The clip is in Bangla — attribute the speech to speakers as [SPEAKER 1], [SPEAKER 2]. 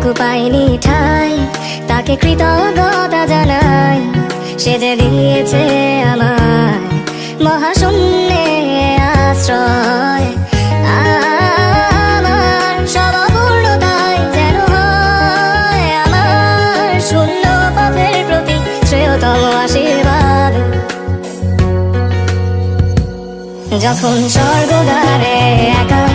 [SPEAKER 1] যেটুকু পাইনি ঠাই তাকে কৃতজ্ঞতা জানাই। সে যে দিয়েছে আমায় মহাশূন্যে আশ্রয়। আমার সব অপূর্ণতায় যেন হয় আমার শূন্য পথের প্রতি শ্রেয়তম আশীর্বাদ। যখন স্বর্গদ্বারে একা